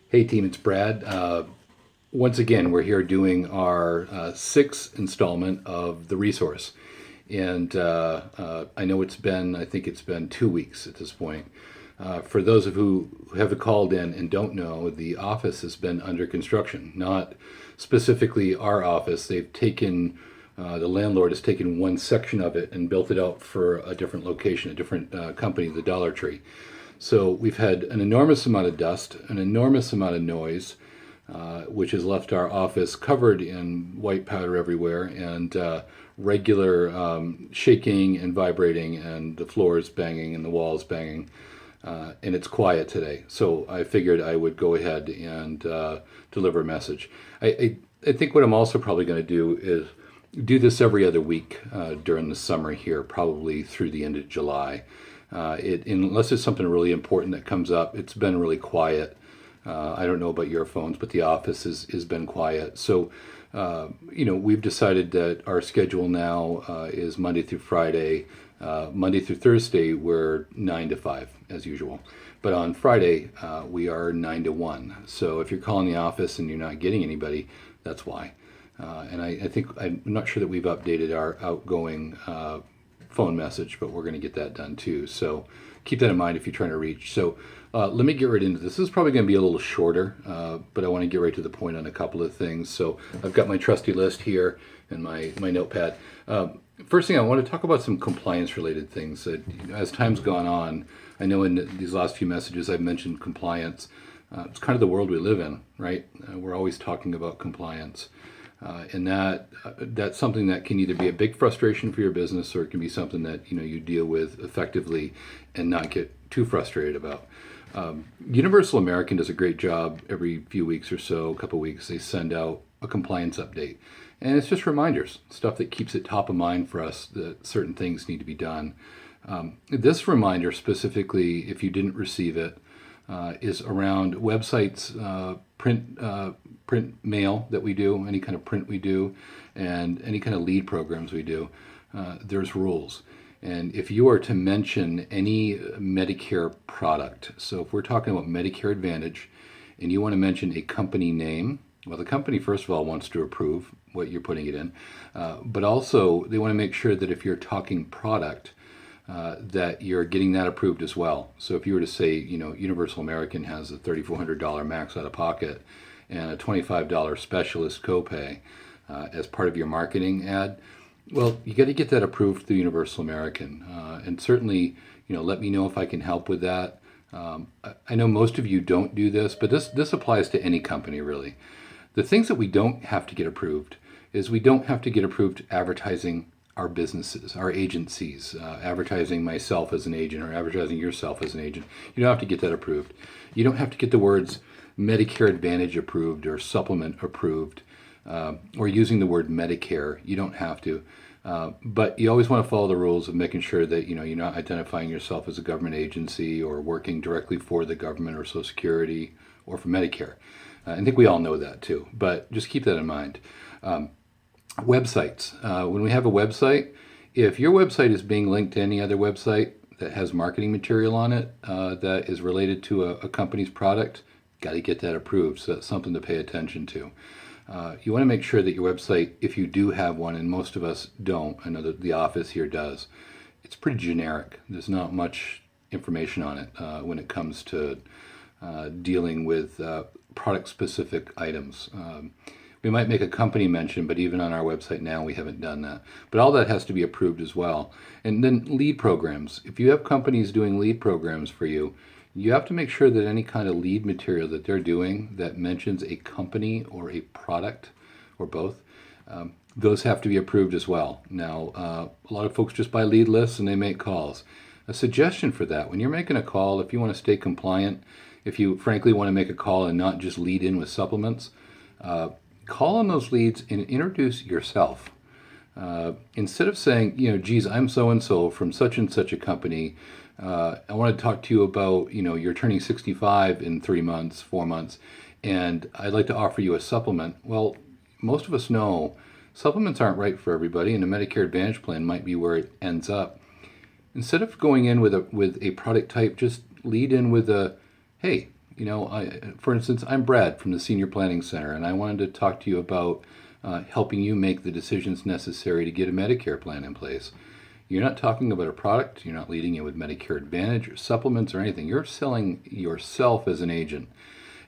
Hey team, it's Brad. Once again, we're here doing our sixth installment of The Resource. And I know I think it's been 2 weeks at this point. For those of who have called in and don't know, the office has been under construction. Not specifically our office. The landlord has taken one section of it and built it out for a different location, a different company, the Dollar Tree. So we've had an enormous amount of dust, an enormous amount of noise, which has left our office covered in white powder everywhere and regular shaking and vibrating, and the floors banging and the walls banging. And it's quiet today. So I figured I would go ahead and deliver a message. I think what I'm also probably going to do is do this every other week during the summer here, probably through the end of July. Unless it's something really important that comes up, it's been really quiet. I don't know about your phones, but the office has been quiet. So, we've decided that our schedule now is Monday through Friday. Monday through Thursday, we're 9 to 5, as usual. But on Friday, we are 9 to 1. So if you're calling the office and you're not getting anybody, that's why. And I think, I'm not sure that we've updated our outgoing phone message, but we're going to get that done too. So keep that in mind if you're trying to reach. So let me get right into this. This is probably going to be a little shorter, but I want to get right to the point on a couple of things. So I've got my trusty list here and my notepad. First thing, I want to talk about some compliance related things that, as time's gone on, I know in these last few messages I've mentioned compliance. It's kind of the world we live in, right? We're always talking about compliance. That's something that can either be a big frustration for your business, or it can be something that you deal with effectively and not get too frustrated about. Universal American does a great job every few weeks or so, a couple weeks. They send out a compliance update, and it's just reminders, stuff that keeps it top of mind for us that certain things need to be done. This reminder specifically, if you didn't receive it, is around websites, print mail that we do, any kind of print we do, and any kind of lead programs we do. There's rules. And if you are to mention any Medicare product, so if we're talking about Medicare Advantage and you want to mention a company name, well, the company, first of all, wants to approve what you're putting it in, but also they want to make sure that if you're talking product, that you're getting that approved as well. So if you were to say, Universal American has a $3,400 max out of pocket and a $25 specialist copay as part of your marketing ad, well, you got to get that approved through Universal American. And certainly, let me know if I can help with that. I know most of you don't do this, but this applies to any company, really. The things that we don't have to get approved is we don't have to get approved advertising our businesses, our agencies, advertising myself as an agent or advertising yourself as an agent. You don't have to get that approved. You don't have to get the words Medicare Advantage approved or supplement approved, or using the word Medicare. You don't have to. But you always want to follow the rules of making sure that you're not identifying yourself as a government agency or working directly for the government or Social Security or for Medicare. I think we all know that too, but just keep that in mind. Websites. When we have a website, if your website is being linked to any other website that has marketing material on it that is related to a company's product, got to get that approved. So that's something to pay attention to. You want to make sure that your website, if you do have one, and most of us don't, I know that the office here does, it's pretty generic. There's not much information on it when it comes to dealing with product-specific items. We might make a company mention, but even on our website now, we haven't done that. But all that has to be approved as well. And then lead programs. If you have companies doing lead programs for you, you have to make sure that any kind of lead material that they're doing that mentions a company or a product or both, those have to be approved as well. Now, a lot of folks just buy lead lists and they make calls. A suggestion for that, when you're making a call, if you want to stay compliant, if you frankly want to make a call and not just lead in with supplements, call on those leads and introduce yourself. Instead of saying, geez, I'm so-and-so from such and such a company. I want to talk to you about, you're turning 65 in 3 months, 4 months, and I'd like to offer you a supplement. Well, most of us know supplements aren't right for everybody, and a Medicare Advantage plan might be where it ends up. Instead of going in with a product type, just lead in with hey, For instance, I'm Brad from the Senior Planning Center, and I wanted to talk to you about helping you make the decisions necessary to get a Medicare plan in place. You're not talking about a product. You're not leading it with Medicare Advantage or supplements or anything. You're selling yourself as an agent.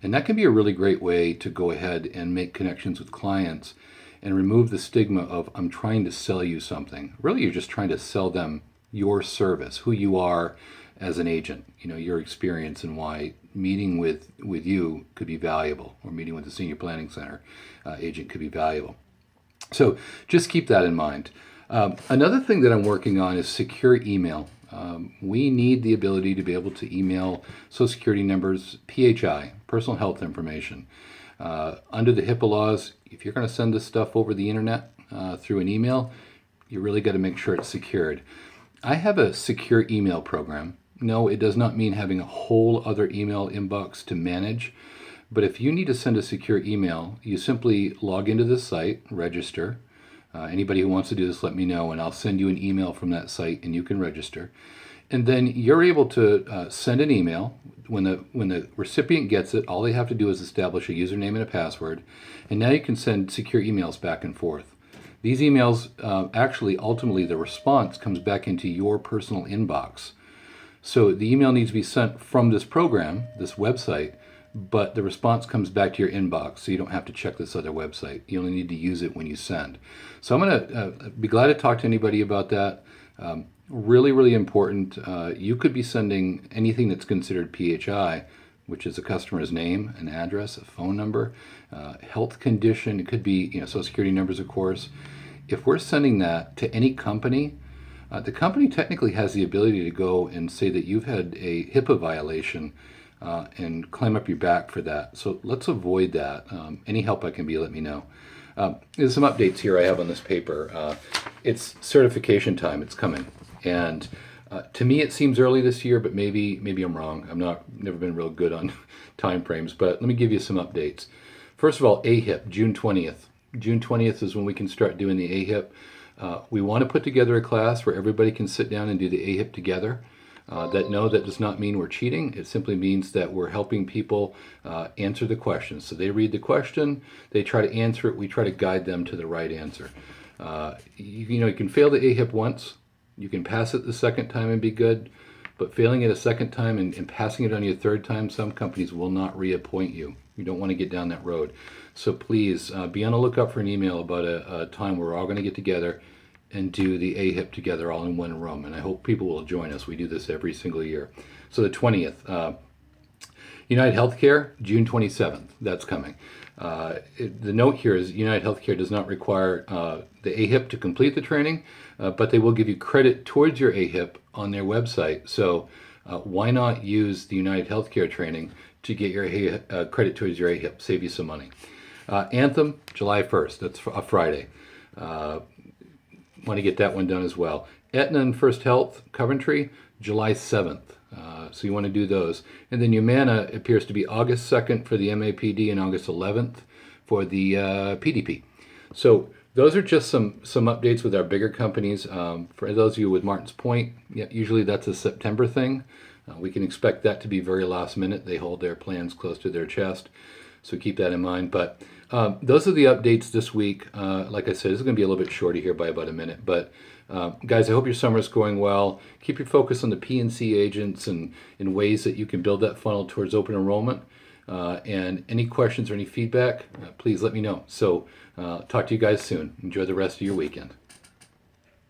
And that can be a really great way to go ahead and make connections with clients and remove the stigma of, I'm trying to sell you something. Really, you're just trying to sell them your service, who you are as an agent, your experience and why meeting with you could be valuable, or meeting with the Senior Planning Center agent could be valuable. So just keep that in mind. Another thing that I'm working on is secure email. We need the ability to be able to email Social Security numbers, PHI, personal health information. Under the HIPAA laws, if you're going to send this stuff over the internet through an email, you really got to make sure it's secured. I have a secure email program. No, it does not mean having a whole other email inbox to manage. But if you need to send a secure email, you simply log into this site, register. Anybody who wants to do this, let me know, and I'll send you an email from that site, and you can register. And then you're able to send an email. When the recipient gets it, all they have to do is establish a username and a password, and now you can send secure emails back and forth. These emails, actually, ultimately, the response comes back into your personal inbox. So the email needs to be sent from this program, this website, but the response comes back to your inbox, so you don't have to check this other website. You only need to use it when you send. So I'm going to be glad to talk to anybody about that. Really, really important. You could be sending anything that's considered PHI, which is a customer's name, an address, a phone number, health condition. It could be Social Security numbers, of course. If we're sending that to any company, the company technically has the ability to go and say that you've had a HIPAA violation and climb up your back for that. So let's avoid that. Any help I can be, let me know. There's some updates here I have on this paper. It's certification time. It's coming. And to me, it seems early this year, but maybe I'm wrong. Never been real good on time frames, but let me give you some updates. First of all, AHIP, June 20th. June 20th is when we can start doing the AHIP. We want to put together a class where everybody can sit down and do the AHIP together. That does not mean we're cheating. It simply means that we're helping people answer the questions. So they read the question, they try to answer it, we try to guide them to the right answer. You can fail the AHIP once, you can pass it the second time and be good, but failing it a second time and passing it on your third time, some companies will not reappoint you. You don't want to get down that road. So please be on the lookout for an email about a time where we're all going to get together and do the AHIP together all in one room. And I hope people will join us. We do this every single year. So the 20th, United Healthcare, June 27th, that's coming. The note here is United Healthcare does not require the AHIP to complete the training, but they will give you credit towards your AHIP on their website. So why not use the United Healthcare training to get your credit towards your AHIP, save you some money. Anthem, July 1st, that's a Friday. Want to get that one done as well. Aetna and First Health, Coventry, July 7th. So you want to do those. And then Humana appears to be August 2nd for the MAPD and August 11th for the PDP. So those are just some updates with our bigger companies. For those of you with Martin's Point, usually that's a September thing. We can expect that to be very last minute. They hold their plans close to their chest. So keep that in mind. But those are the updates this week. Like I said, this is going to be a little bit shorter here by about a minute. But guys, I hope your summer is going well. Keep your focus on the P&C agents and in ways that you can build that funnel towards open enrollment. And any questions or any feedback, please let me know. So talk to you guys soon. Enjoy the rest of your weekend.